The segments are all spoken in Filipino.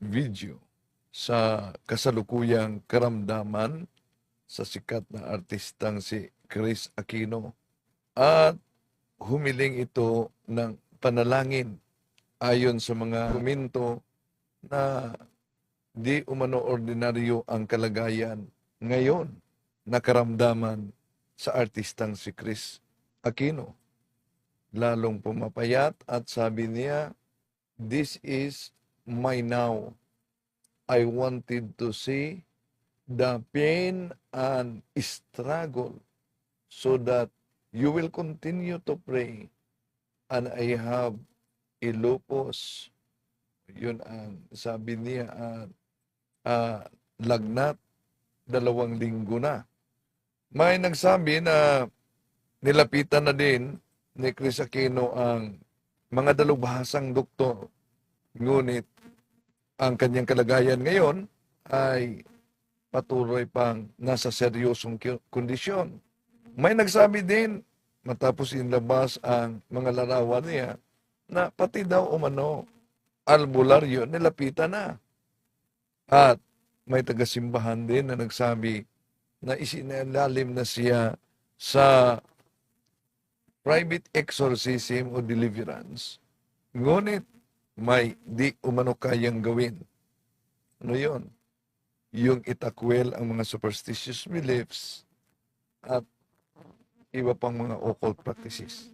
video sa kasalukuyang karamdaman sa sikat na artistang si Chris Aquino at humiling ito ng panalangin ayon sa mga komento na di umano ordinaryo ang kalagayan ngayon na karamdaman sa artistang si Chris Aquino. Lalong pumapayat at sabi niya, "This is my now. I wanted to see the pain and struggle so that you will continue to pray and I have a lupus." Yun ang sabi niya at lagnat 2 linggo na. May nagsabi na nilapitan na din ni Chris Aquino ang mga dalubhasang doktor. Ngunit ang kanyang kalagayan ngayon ay patuloy pang nasa seryosong kondisyon. May nagsabi din matapos inlabas ang mga larawan niya na pati daw umano albularyo nilapitan na. At may tagasimbahan din na nagsabi na isinalalim na siya sa private exorcism o deliverance. Ngunit may di umano kayang gawin. Ano yun? Yung itakwel ang mga superstitious beliefs at iba pang mga occult practices.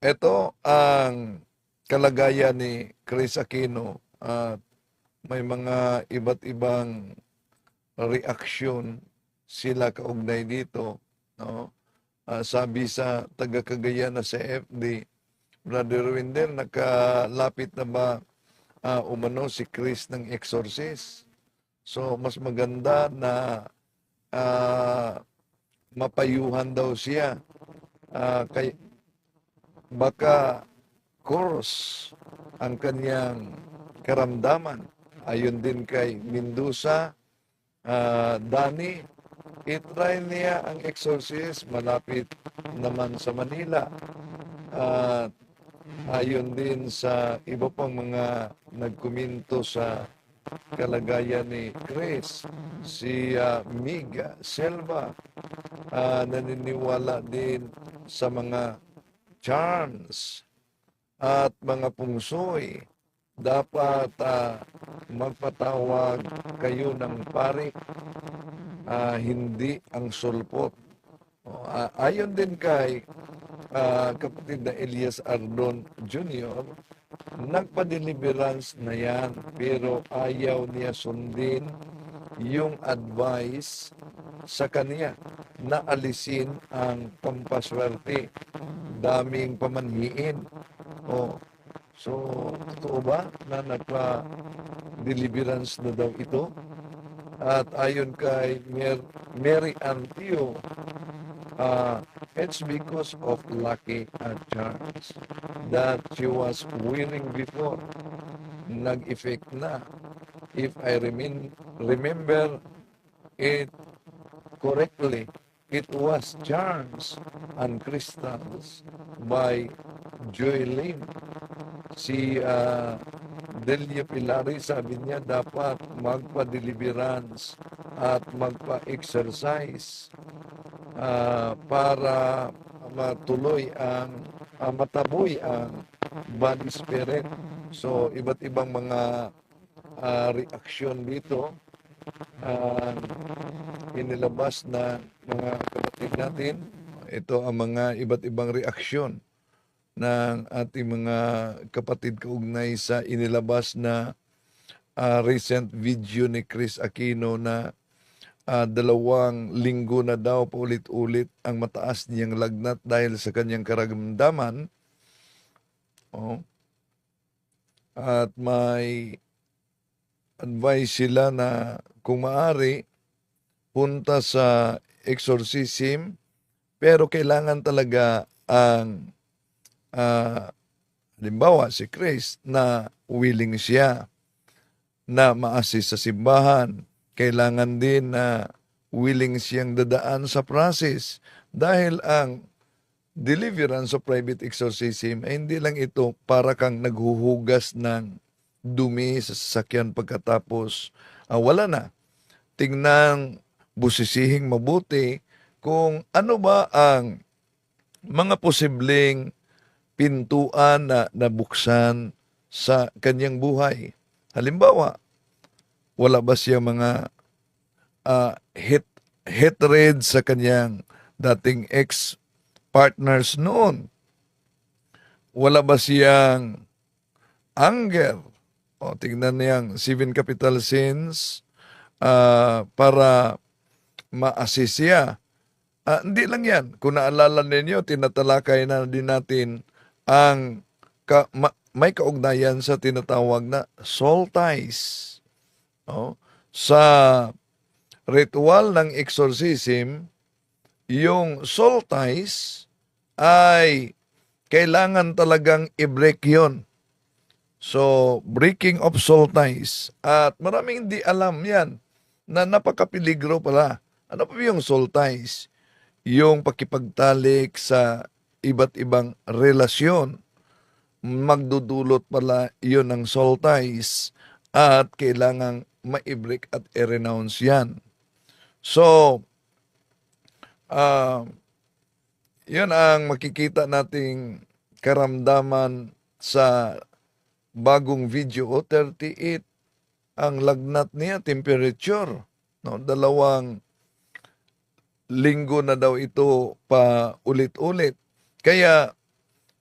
Ito ang kalagayan ni Chris Aquino at may mga iba't ibang reaksyon sila kaugnay dito. No? Sabi sa taga-Cagayan na sa FD, Brother Wendell, nakalapit na ba umano si Chris ng exorcist? So, mas maganda na mapayuhan daw siya. Baka course ang kanyang karamdaman. Ayon din kay Mendoza, Dani, itry niya ang exorcist, malapit naman sa Manila. Ayon din sa iba pang mga nagkomento sa kalagayan ni Chris, si Miga Selva, naniniwala din sa mga charms at mga pungsoy. Dapat magpatawag kayo ng pari, hindi ang sulpot. Ayon din kay kapatid na Elias Ardon Jr., nagpa-deliverance na yan pero ayaw niya sundin yung advice sa kanya na alisin ang pampaswerte, daming pamanhiin. So, totoo ba na nagpa-deliverance na daw ito? At ayon kay Mary Antio, it's because of lucky charms that she was wearing before. Nag-effect na. If I remember it correctly, it was charms and crystals by Joy Lim. Si Delia Pilari, sabi niya dapat magpa-deliverance at magpa-exercise para matuloy mataboy ang body spirit. So, iba't ibang mga reaksyon dito inilabas na mga kapatid natin. Ito ang mga iba't ibang reaksyon ng ating mga kapatid kaugnay sa inilabas na recent video ni Chris Aquino na 2 linggo na daw paulit-ulit ang mataas niyang lagnat dahil sa kanyang karamdaman. At may advice sila na kung maaari, punta sa exorcism, pero kailangan talaga ang halimbawa si Chris na willing siya na ma-assist sa simbahan. Kailangan din na willing siyang dadaan sa process dahil ang deliverance o private exorcism ay hindi lang ito para kang naghuhugas ng dumi sa sasakyan pagkatapos wala na. Tingnan, busisihing mabuti kung ano ba ang mga posibleng pintuan na nabuksan sa kanyang buhay. Halimbawa, wala ba siya mga hatred sa kanyang dating ex-partners noon? Wala ba siyang anger? O, tingnan niyang 7 capital sins para ma-assist siya. Hindi lang yan. Kung naalala ninyo, tinatalakay na din natin ang may kaugnayan sa tinatawag na soul ties. No? Sa ritual ng exorcism, yung soul ties ay kailangan talagang i-break yun. So, breaking of soul ties. At maraming hindi alam yan na napakapiligro pala. Ano pa yung soul ties? Yung pakipagtalik sa iba't ibang relasyon. Magdudulot pala yun ng soul ties at kailangang ma-break at i-renounce yan. So, yun ang makikita nating karamdaman sa bagong video. 38 ang lagnat niya, temperature. No, 2 linggo na daw ito pa ulit-ulit. Kaya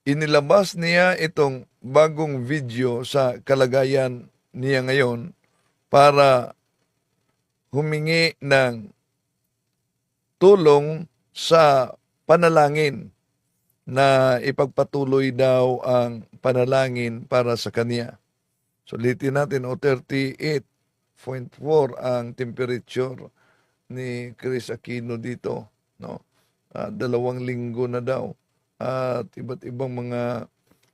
inilabas niya itong bagong video sa kalagayan niya ngayon para humingi ng tulong sa panalangin na ipagpatuloy daw ang panalangin para sa kanya. Sulitin natin, 38.4 ang temperature ni Chris Aquino dito. No? 2 linggo na daw. At iba't ibang mga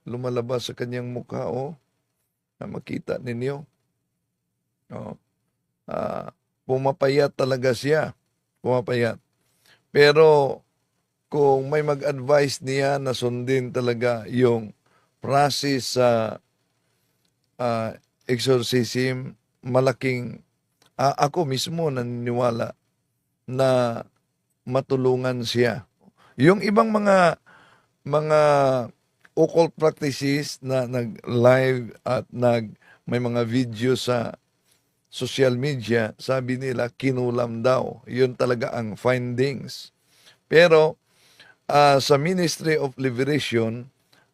lumalabas sa kanyang mukha. Na makita ninyo. Pumapayat talaga siya. Pumapayat. Pero kung may mag-advise niya na sundin talaga yung process sa exorcism, malaking ako mismo naniniwala na matulungan siya. Yung ibang mga occult practices na nag-live at may mga video sa social media, sabi nila kinulam daw. Yun talaga ang findings. Pero sa Ministry of Liberation,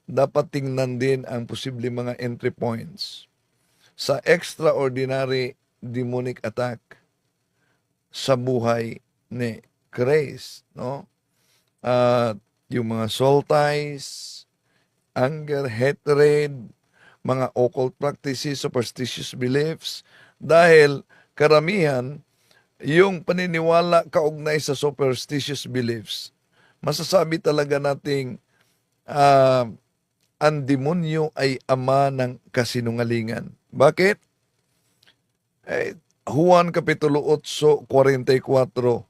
dapat tingnan din ang posibleng mga entry points sa extraordinary demonic attack sa buhay ni Grace, no? Yung mga soul ties, anger, hatred, mga occult practices, superstitious beliefs, dahil karamihan yung paniniwala kaugnay sa superstitious beliefs, masasabi talaga nating ang demonyo ay ama ng kasinungalingan. Bakit? Juan Kapitulo 8:44,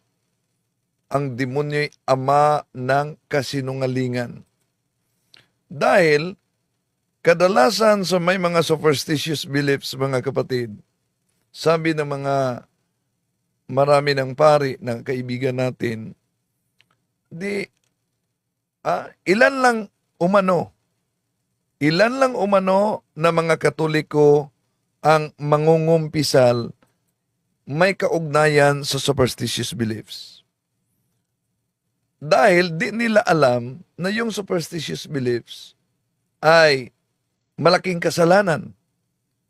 ang demonyo ay ama ng kasinungalingan. Dahil kadalasan sa may mga superstitious beliefs, mga kapatid, sabi ng mga marami ng pari na kaibigan natin, ilan lang umano na mga Katoliko ang mangungumpisal may kaugnayan sa superstitious beliefs. Dahil di nila alam na yung superstitious beliefs ay malaking kasalanan.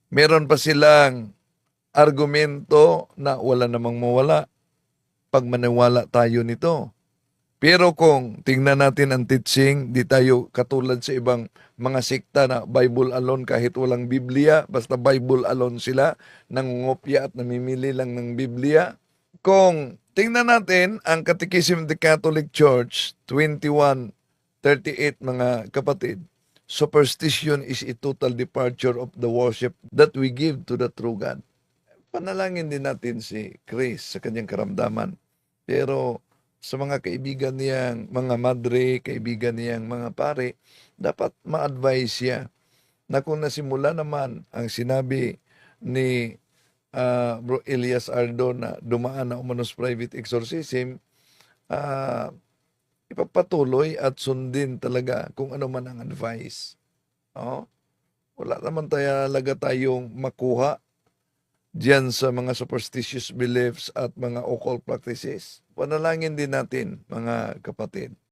Meron pa silang argumento na wala namang mawala pag maniwala tayo nito. Pero kung tingnan natin ang teaching, di tayo katulad sa ibang mga sekta na Bible alone kahit walang Biblia, basta Bible alone sila, nangungopya at namimili lang ng Biblia. Kung tingnan natin ang Catechism of the Catholic Church, 21:38, mga kapatid, superstition is a total departure of the worship that we give to the true God. Panalangin din natin si Chris sa kanyang karamdaman. Pero sa mga kaibigan niyang mga madre, kaibigan niyang mga pare, dapat ma-advise siya na kung nasimula naman ang sinabi ni Bro Elias Ardo na dumaan na umanos private exorcism, ah, ipagpatuloy at sundin talaga kung ano man ang advice. Oo. Wala naman talaga tayong makuha diyan sa mga superstitious beliefs at mga occult practices. Panalangin din natin, mga kapatid.